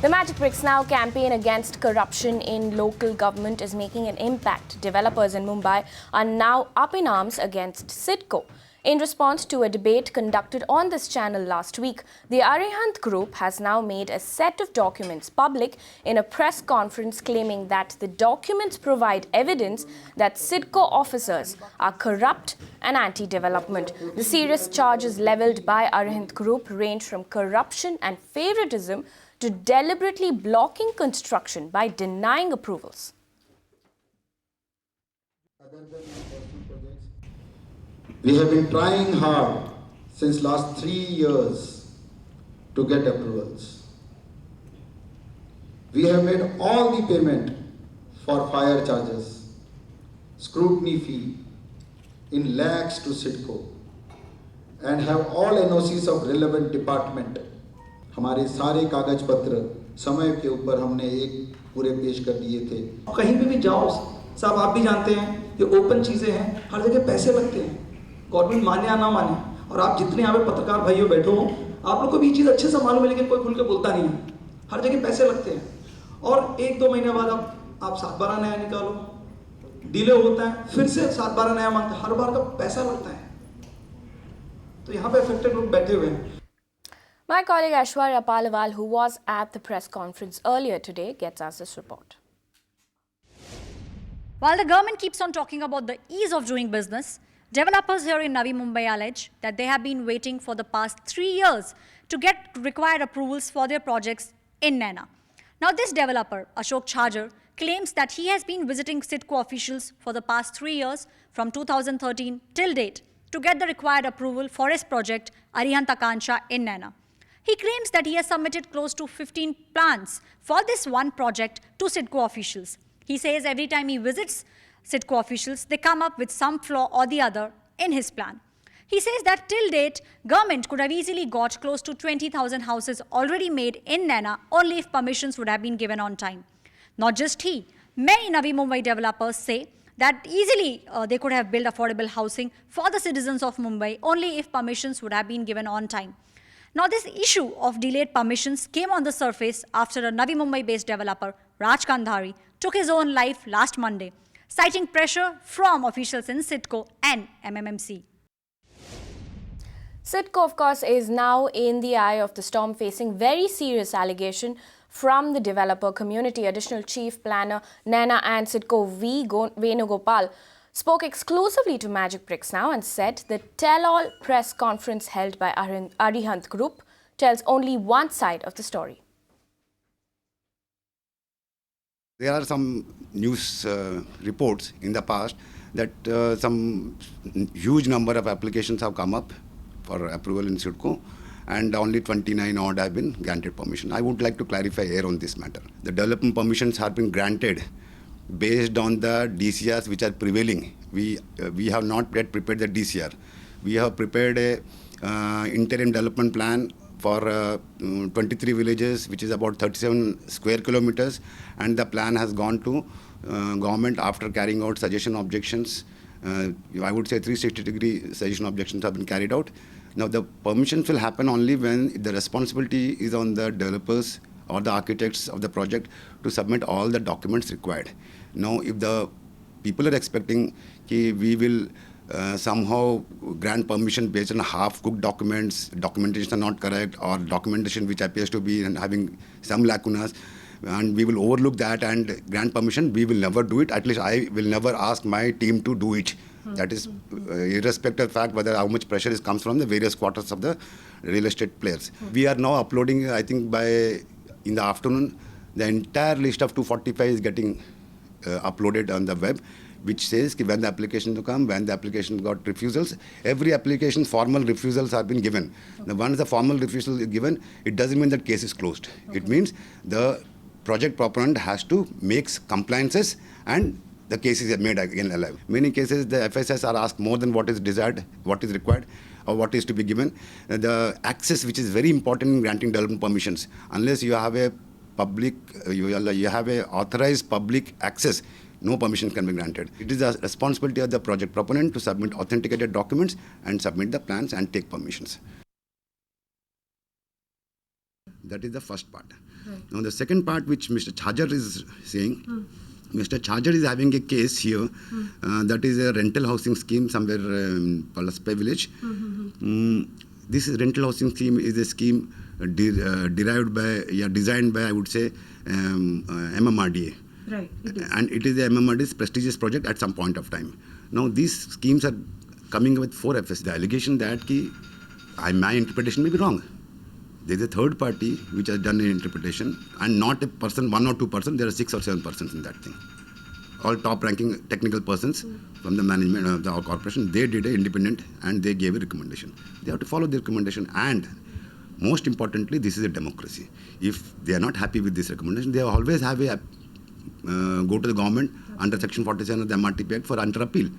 The Magic Bricks Now campaign against corruption in local government is making an impact. Developers in Mumbai are now up in arms against CIDCO. In response to a debate conducted on this channel last week, the Arihant Group has now made a set of documents public in a press conference claiming that the documents provide evidence that CIDCO officers are corrupt and anti-development. The serious charges levelled by Arihant Group range from corruption and favoritism to deliberately blocking construction by denying approvals. We have been trying hard since last 3 years to get approvals. We have made all the payment for fire charges, scrutiny fee in lakhs to CIDCO and have all NOCs of relevant department. हमारे सारे कागज पत्र समय के ऊपर हमने एक पूरे पेश कर दिए थे. कहीं पे भी जाओ साहब, आप भी जानते हैं ये ओपन चीजें हैं, हर जगह पैसे लगते हैं, गवर्नमेंट माने या ना माने. और आप जितने यहाँ पे पत्रकार भाइयों बैठो हो, आप लोग को भी ये चीज़ अच्छे से मालूम है, लेकिन कोई खुल के बोलता नहीं है. हर जगह पैसे लगते हैं और 1-2 महीने बाद आप 7-12 नया निकालो, डिले होता है, फिर से 7-12 नया मांगते हैं, हर बार का पैसा लगता है. तो यहाँ पे अफेक्टेड लोग बैठे हुए हैं. My colleague Aishwarya Palawal, who was at the press conference earlier today, gets us this report. While the government keeps on talking about the ease of doing business, developers here in Navi Mumbai allege that they have been waiting for the past 3 years to get required approvals for their projects in Naina. Now this developer, Ashok Chhajar, claims that he has been visiting CIDCO officials for the past 3 years from 2013 till date to get the required approval for his project Arihant Akansha in Naina. He claims that he has submitted close to 15 plans for this one project to CIDCO officials. He says every time he visits CIDCO officials, they come up with some flaw or the other in his plan. He says that till date, government could have easily got close to 20,000 houses already made in Naina only if permissions would have been given on time. Not just he, many Navi Mumbai developers say that easily they could have built affordable housing for the citizens of Mumbai only if permissions would have been given on time. Now this issue of delayed permissions came on the surface after a Navi Mumbai-based developer, Raj Kandhari, took his own life last Monday, citing pressure from officials in CIDCO and MMMC. CIDCO, of course, is now in the eye of the storm, facing very serious allegation from the developer community. Additional Chief Planner Naina and CIDCO V. Venugopal spoke exclusively to Magic Bricks Now and said the tell-all press conference held by Arihant Group tells only one side of the story. There are some news reports in the past that some huge number of applications have come up for approval in CIDCO and only 29 odd have been granted permission. I would like to clarify here on this matter. The development permissions have been granted based on the DCRs which are prevailing. We have not yet prepared the DCR. We have prepared a interim development plan for 23 villages, which is about 37 square kilometers, and the plan has gone to government after carrying out suggestion objections. I would say 360-degree suggestion objections have been carried out. Now the permissions will happen only when the responsibility is on the developers or the architects of the project to submit all the documents required. Now, if the people are expecting that we will somehow grant permission based on half-cooked documents, documentation are not correct, or documentation which appears to be having some lacunas, and we will overlook that and grant permission, we will never do it. At least I will never ask my team to do it. That is irrespective of the fact whether how much pressure comes from the various quarters of the real estate players. We are now uploading, I think in the afternoon, the entire list of 245 is getting uploaded on the web, which says when the application to come, when the application got refusals. Every application, formal refusals have been given. Now, once the formal refusal is given, it doesn't mean that case is closed. It means the project proponent has to make compliances and the cases are made again alive. Many cases, the FSS are asked more than what is desired, what is required, or what is to be given. The access, which is very important in granting development permissions, unless you have a public, you have a authorized public access, no permission can be granted. It is the responsibility of the project proponent to submit authenticated documents and submit the plans and take permissions. That is the first part. Now the second part which Mr. Chajar is saying, Mr. Chajar is having a case here that is a rental housing scheme somewhere in Palaspe village. This rental housing scheme is a scheme derived by, designed by, I would say, MMRDA. Right. It is. And it is the MMRDA's prestigious project at some point of time. Now these schemes are coming with 4 FS. The allegation that my interpretation may be wrong. There is a third party which has done an interpretation, and not a person, 1 or 2 persons, there are 6 or 7 persons in that thing. All top-ranking technical persons from the management of the corporation, they did an independent and they gave a recommendation. They have to follow the recommendation, and most importantly, this is a democracy. If they are not happy with this recommendation, they always have a go to the government under Section 47 of the MRTP Act for under-appeal.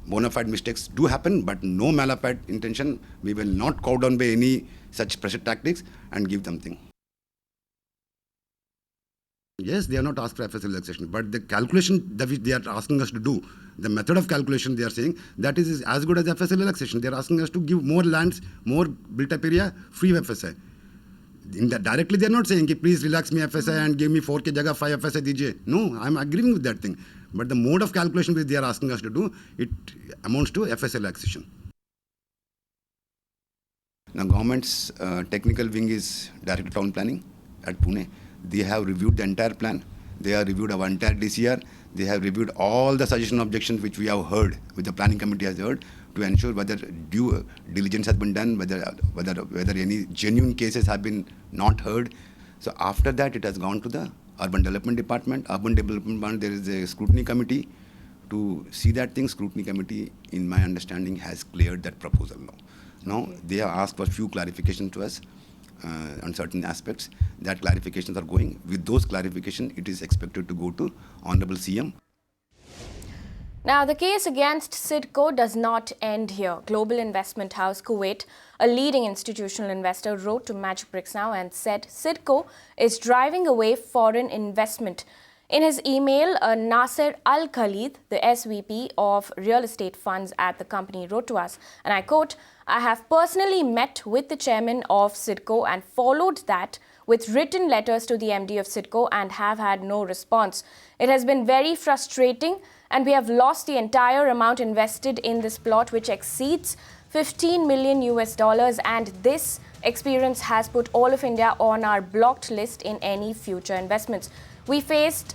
Bona fide mistakes do happen, but no malafide intention. We will not cow down by any such pressure tactics and give them thing. Yes, they are not asked for FS relaxation, but the calculation that they are asking us to do, the method of calculation they are saying, that is as good as FS relaxation. They are asking us to give more lands, more built-up area, free FSI. Directly they are not saying, please relax me FSI and give me 4K jaga 5 FSI DJ. No, I am agreeing with that thing. But the mode of calculation which they are asking us to do, it amounts to FS relaxation. Now government's technical wing is Director Town Planning at Pune. They have reviewed the entire plan. They have reviewed our entire DCR. They have reviewed all the suggestion objections which we have heard, which the planning committee has heard, to ensure whether due diligence has been done, whether any genuine cases have been not heard. So after that, it has gone to the Urban Development Department. Urban Development Department, there is a scrutiny committee to see that thing. Scrutiny committee, in my understanding, has cleared that proposal now. Now, they have asked for few clarifications to us on certain aspects. That clarifications are going. With those clarifications, it is expected to go to Honorable CM. Now, the case against CIDCO does not end here. Global investment house Kuwait, a leading institutional investor, wrote to Magic Bricks Now and said CIDCO is driving away foreign investment. In his email, Nasser Al-Khalid, the SVP of real estate funds at the company, wrote to us, and I quote, "I have personally met with the chairman of CIDCO and followed that with written letters to the MD of CIDCO and have had no response. It has been very frustrating, and we have lost the entire amount invested in this plot, which exceeds $15 million US, and this experience has put all of India on our blocked list in any future investments. We faced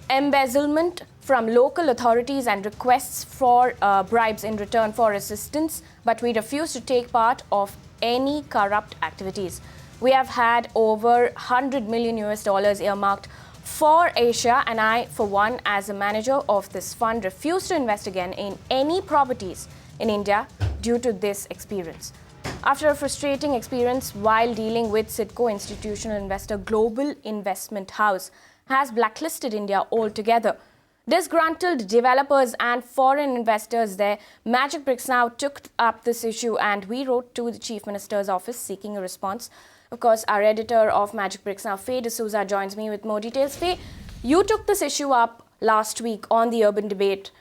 embezzlement from local authorities and requests for bribes in return for assistance, but we refuse to take part of any corrupt activities. We have had over $100 million US earmarked for Asia, and I, for one, as a manager of this fund, refuse to invest again in any properties in India due to this experience." After a frustrating experience while dealing with CIDCO, institutional investor Global Investment House has blacklisted India altogether. Disgruntled developers and foreign investors there, Magic Bricks Now took up this issue, and we wrote to the Chief Minister's office seeking a response. Of course, our editor of Magic Bricks Now, Faye D'Souza, joins me with more details. Faye, you took this issue up last week on the Urban Debate.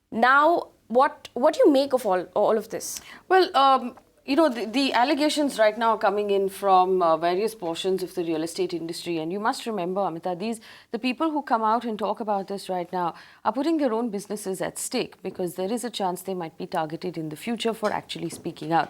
Now, what do you make of all of this? Well, you know, the allegations right now are coming in from various portions of the real estate industry. And you must remember, Amita, the people who come out and talk about this right now are putting their own businesses at stake, because there is a chance they might be targeted in the future for actually speaking out.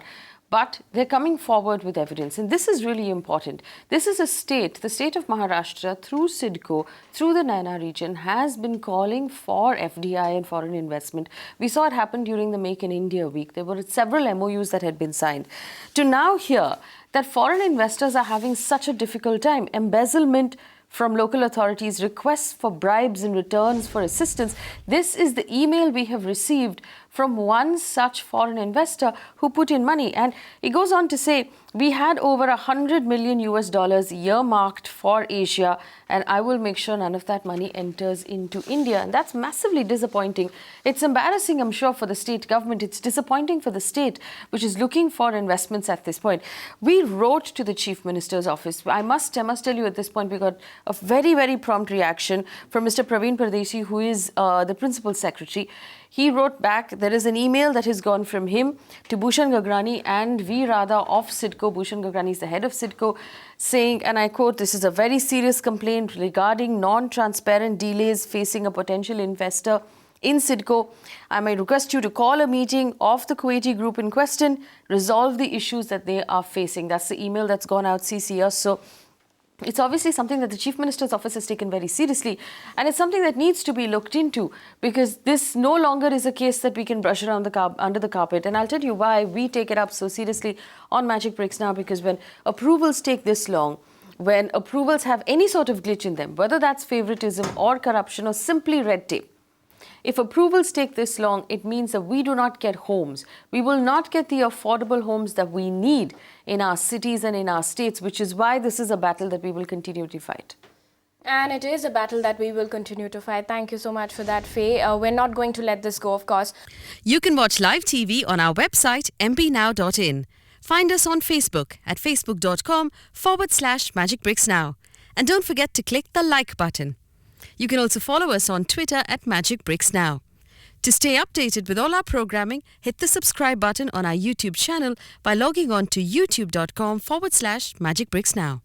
But they're coming forward with evidence. And this is really important. This is a state, the state of Maharashtra, through CIDCO, through the Naina region, has been calling for FDI and foreign investment. We saw it happen during the Make in India week. There were several MOUs that had been signed. To now hear that foreign investors are having such a difficult time, embezzlement from local authorities, requests for bribes in returns for assistance. This is the email we have received from one such foreign investor who put in money. And he goes on to say, we had over $100 million US earmarked for Asia, and I will make sure none of that money enters into India. And that's massively disappointing. It's embarrassing, I'm sure, for the state government. It's disappointing for the state, which is looking for investments at this point. We wrote to the Chief Minister's office. I must tell you at this point, we got a very, very prompt reaction from Mr. Praveen Pardesi, who is the Principal Secretary. He wrote back there is an email that has gone from him to Bhushan Gagrani and V. Radha of CIDCO. Bhushan Gagrani is the head of CIDCO, saying, and I quote, "This is a very serious complaint regarding non-transparent delays facing a potential investor in CIDCO. I may request you to call a meeting of the Kuwaiti group in question, resolve the issues that they are facing." That's the email that's gone out, CC us. So it's obviously something that the Chief Minister's office has taken very seriously, and it's something that needs to be looked into, because this no longer is a case that we can brush around under the carpet. And I'll tell you why we take it up so seriously on Magic Bricks Now, because when approvals take this long, when approvals have any sort of glitch in them, whether that's favoritism or corruption or simply red tape, if approvals take this long, it means that we do not get homes. We will not get the affordable homes that we need in our cities and in our states, which is why this is a battle that we will continue to fight. And it is a battle that we will continue to fight. Thank you so much for that, Faye. We're not going to let this go, of course. You can watch live TV on our website mpnow.in. Find us on Facebook at facebook.com/magicbricksnow. And don't forget to click the like button. You can also follow us on Twitter at Magic Bricks Now. To stay updated with all our programming, hit the subscribe button on our YouTube channel by logging on to youtube.com/Magic Bricks Now.